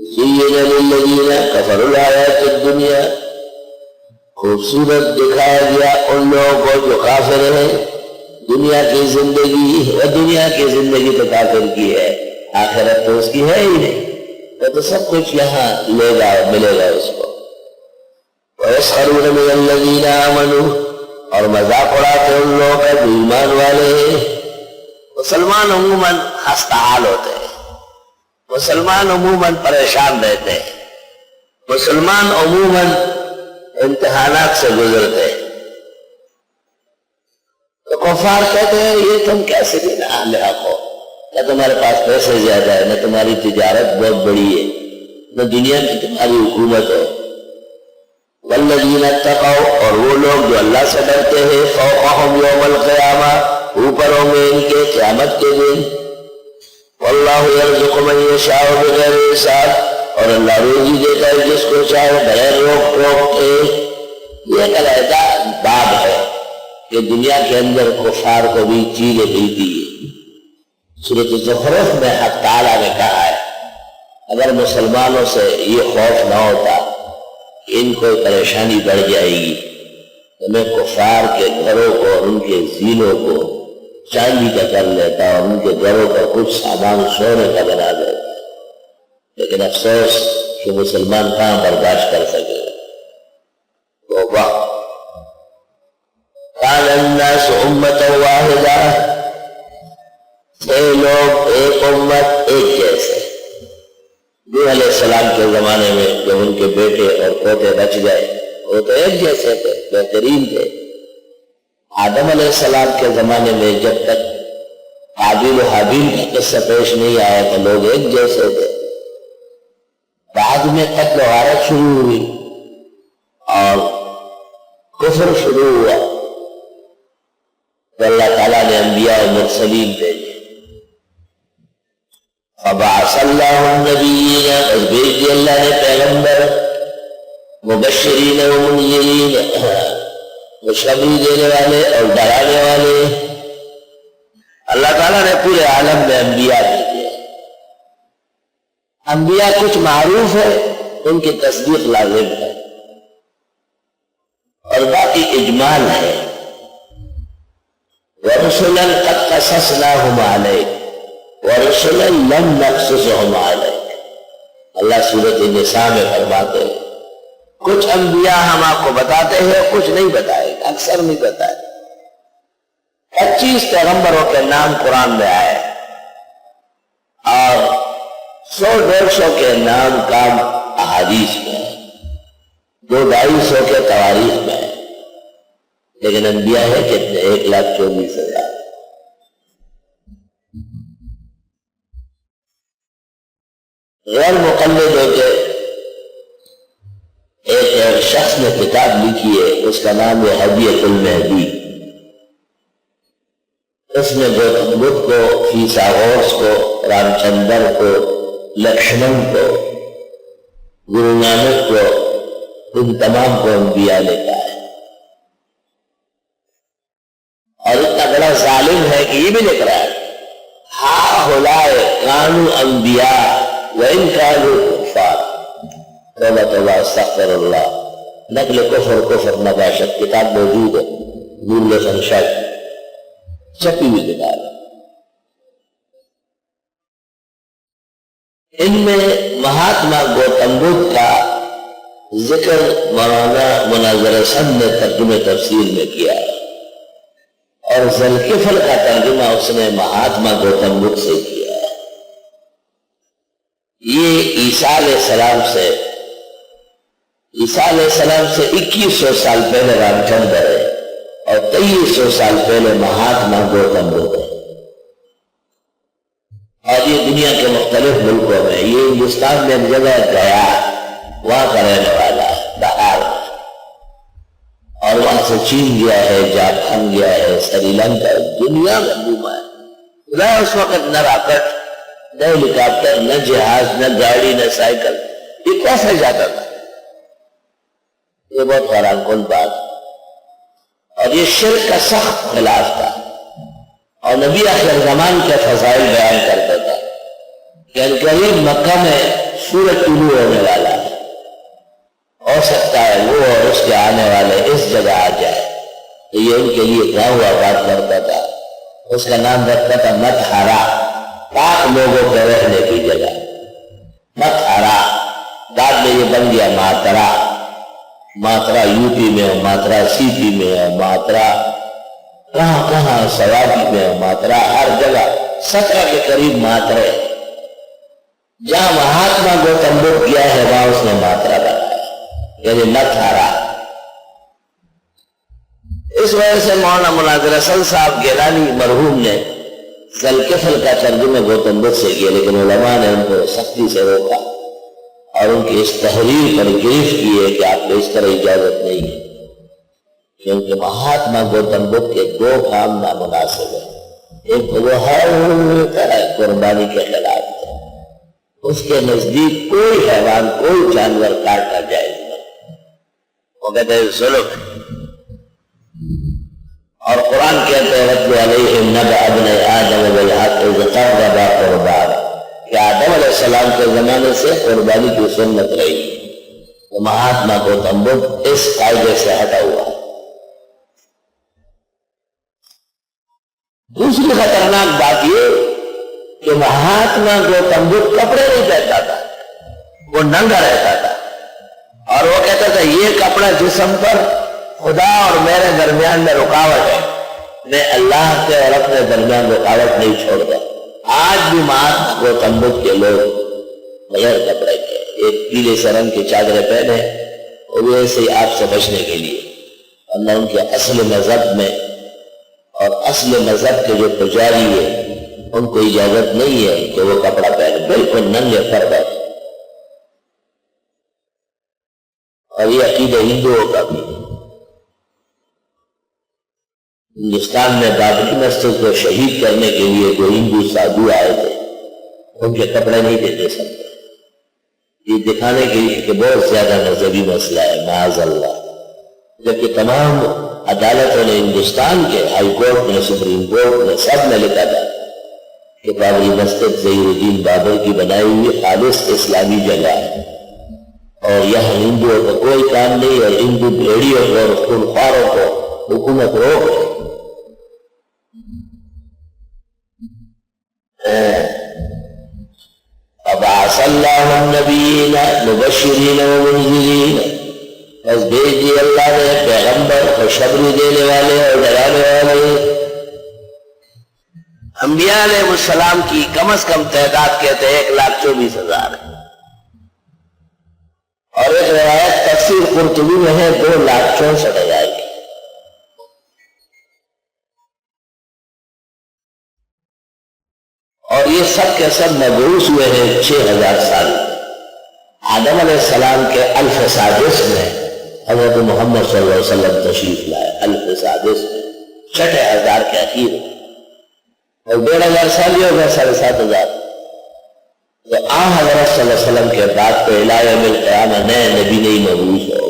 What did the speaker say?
زین للذین کفروا الحیات الدنیا، خوبصورت دکھایا گیا ان لوگوں کو جو کافر ہیں دنیا کی زندگی، اور دنیا کی زندگی تو کافر کی ہے، آخرت تو اس کی ہے ہی نہیں، تو سب کچھ یہاں لے گا ملے گا اس کو۔ وَيَسْخَرُونَ مِنَ الَّذِينَ آمَنُوا، اور مذاق اڑاتے ان لوگوں کا جو ایمان والے ہیں۔ مسلمان عموماً خستہ حال ہوتے ہیں، مسلمان عموماً پریشان رہتے ہیں، مسلمان عموماً امتحانات سے گزرتے ہیں، تو کفار کہتے ہیں یہ تم کیسے دن عامل ہو، نہ تمہارے پاس پیسے زیادہ ہے، نہ تمہاری تجارت بہت بڑی ہے، نہ دنیا کی تمہاری حکومت ہے۔ والذین اتقوا، اور وہ لوگ جو اللہ سے ڈرتے ہیں، فوقہم یوم القیامہ، اوپر ہوں گے ان کے قیامت کے دن۔ واللہ یرزق من یشاء بغیر حساب، اور اللہ روزی دیتا ہے جس کو چاہے بغیر روک ٹوک کے۔ یہ ایک علیحدہ باب ہے کہ دنیا کے اندر کفار کو بھی چیزیں بھیجتی ہے۔ سورۃ زخرف میں حق تعالیٰ نے کہا ہے اگر مسلمانوں سے یہ خوف نہ ہوتا کہ ان کو پریشانی بڑھ جائے گی تو میں کفار کے گھروں کو اور ان کے زینوں کو چاندی کا کر لیتا اور ان کے گھروں کا کچھ سامان سونے کا بنا دیتا، لیکن افسوس کہ مسلمان کہاں برداشت کر سکے۔ توبہ۔ کان الناس امۃ واحدہ، تھے لوگ ایک امت ایک جیسے۔ نوح علیہ السلام کے زمانے میں جب ان کے بیٹے اور پوتے بچ گئے وہ تو ایک جیسے تھے، بہترین تھے۔ آدم علیہ السلام کے زمانے میں جب تک قابیل و حابیل کا قصہ پیش نہیں آیا تو لوگ ایک جیسے تھے۔ بعد میں قتل و غارت شروع ہوئی اور کفر شروع ہوا تو اللہ تعالیٰ نے انبیاء و مرسلین بھیجے۔ فبعث اللہ النبیین، اور بھیج دی اللہ نے پیغمبر، مبشرین و منذرین، خوشخبری دینے والے اور ڈرانے والے۔ اللہ تعالیٰ نے پورے عالم میں انبیاء بھیجے۔ انبیاء کچھ معروف ہے ان کی تصدیق لازم ہے اور باقی اجمال ہے۔ وَرُسُلًا قَدْ قَصَصْنَاهُمْ عَلَيْكَ وَرُسُلًا لَمْ نَقْصُصْهُمْ عَلَيْكَ، اللہ سورۃ النساء میں فرماتے ہیں کچھ انبیاء ہم آپ کو بتاتے ہیں، کچھ نہیں بتائے، اکثر نہیں بتائے۔ 25 پیغمبروں کے نام قرآن میں آئے اور 100-150 کے نام کام احادیث میں ہے، 200-250 کے تواریخ میں ہے، لیکن انبیاء ہے کتنے؟ 1,24,000۔ غیر مقلد ہو کے ایک شخص نے کتاب لکھی ہے، اس کا نام ہے ہدیۃ المہدی۔ اس نے گوتم بدھ کو، فیثاغورس کو، رام چندر کو، لکشمن کو، گرو نانک کو، ان تمام کو انبیاء لکھا ہے، اور اتنا بڑا ظالم ہے کہ یہ بھی لکھ رہا ہے ہؤلاء کانوا انبیاء وَإِن كَانُوا كُفَّارَ۔ توبہ توبہ استغفر اللہ، نقل کفر نباشت، کتاب موجود ہے، نور سنشاد چھپی ہوئی کتاب ہے۔ ان میں مہاتما گوتم بدھ کا ذکر مولانا مناظر حسن نے ترجمہ تفسیر میں کیا اور ذوالکفل کا ترجمہ اس نے مہاتما گوتم بدھ سے کیا۔ یہ عیسیٰ علیہ السلام سے 2100 سال پہلے رام چندر ہے اور 2300 سال پہلے مہاتما گوتم بدھ ہے، اور یہ دنیا کے مختلف ملکوں میں، یہ ہندوستان میں ایک جگہ گیا وہاں کا رہنے والا ہے، بہار میں، اور وہاں سے چین گیا ہے، جاپان گیا ہے، سری لنکا، دنیا میں گھوما ہے۔ نہ اس وقت نہ راکٹ، نہ ہیلی کاپٹر، نہ جہاز، نہ گاڑی، نہ سائیکل، یہ کیسے جاتا تھا؟ یہ بہت حیران کن بات، اور یہ شرک کا سخت خلاف تھا، اور نبی آخر زمان کے فضائل بیان کرتا تھا کہ قریب مکہ میں سورج طلوع ہونے والا ہے، ہو سکتا ہے وہ اور اس کے آنے والے اس جگہ آ جائے، تو یہ ان کے لیے گاؤں آباد کرتا تھا، اس کا نام رکھتا تھا مطہرہ، پاک لوگوں کے رہنے کی جگہ مطہرہ۔ بعد میں یہ بن گیا ماترا، ماترا یو پی میں ہو، ماترا سی پی میں ہو، ماترا کہاں کہاں سوابی میں ہو، ماترا ہر جگہ 17 کے قریب ماترے، جہاں مہاتما گوتم بدھ کیا ہے وہاں اس نے ماترا بنایا، یعنی مطہرہ۔ اس وجہ سے مولانا مناظر اصل صاحب گیلانی مرحوم نے ذوالکفل کا ترجمہ گوتم بدھ سے کیا، لیکن علماء نے ان کو سختی سے روکا اور ان کی اس تحریر پر گرفت کی ہے کہ آپ کو اس طرح اجازت نہیں ہے، کیونکہ مہاتما گوتم بدھ کے 2 کام نامناسب ہیں۔ ایک وہ ہر قربانی کے خلاف ہے، اس کے نزدیک کوئی حیوان کوئی جانور کاٹنا جائز نہیں، وہ کہتے ہیں ظلم ہے۔ اور قرآن کہتے ہیں وَاتْلُ عَلَيْهِمْ نَبَأَ ابْنَيْ آدَمَ بِالْحَقِّ إِذْ قَرَّبَا قُرْبَانًا، کہ آدم علیہ السلام کے زمانے سے قربانی کی سنت رہی، تو مہاتما گوتم بدھ اس قاعدے سے ہٹا ہوا ہے۔ دوسری خطرناک بات یہ کہ مہاتما گوتم بدھ کپڑے نہیں پہنتا تھا، وہ ننگا رہتا تھا، اور وہ کہتا تھا یہ کپڑا جسم پر خدا اور میرے درمیان میں رکاوٹ ہے، میں اللہ کے اور اپنے درمیان رکاوٹ نہیں چھوڑتا۔ آج بھی مہاتما گوتم بدھ کے لوگ بغیر کپڑے کے ایک پیلے سے رنگ کی چادریں پہنے، وہ بھی ایسے ہی آپ سے بچنے کے لیے، ورنہ ان کے اصل مذہب میں اور اصل مذہب کے جو پجاری ہے ان کو اجازت نہیں ہے کہ وہ کپڑا پہنے، بالکل ننگے پر بیٹھے۔ اور یہ عقیدہ ہندوؤں کا بھی ہے۔ ہندوستان میں بابری مسجد کو شہید کرنے کے لیے جو ہندو سادھو آئے تھے ان کے کپڑے نہیں دیتے سکتے، یہ دکھانے کے لیے کہ بہت زیادہ مذہبی مسئلہ ہے، معاذ اللہ، جبکہ تمام عدالتوں نے، ہندوستان کے ہائی کورٹ نے، سپریم کورٹ نے، سب نے لکھا تھا کہ بابری مسجد ظہیر الدین بابر کی بنائی ہوئی خالص اسلامی جگہ ہے، اور یہاں ہندوؤں کا کوئی کام نہیں، اور ہندو بھیڑیوں کو اور خونخواروں کو حکومت روک ہے۔ ابعث اللہ النبیین مبشرین ومنذرین، بس بھیج دی اللہ نے پیغمبر خوشخبری دینے والے اور ڈرانے والے۔ انبیاء علیہ السلام کی کم از کم تعداد کہتے ہیں 1,24,000 ہے، اور ایک روایت تفسیر قرطبی میں ہے 2,64,000 کی۔ اور یہ سب کے سب مبعوث ہوئے ہیں 6,000 سال۔ آدم علیہ السلام کے 1000 سادس میں حضرت محمد صلی اللہ علیہ وسلم تشریف لائے، 1000 سادس میں 6,000 کے اخیر میں، اور 1,500 سال ہی ہو گیا، 7,500۔ تو حضرت صلی اللہ علیہ وسلم کے بعد تو الی یوم القیامہ نئے نبی نہیں مبعوث ہو۔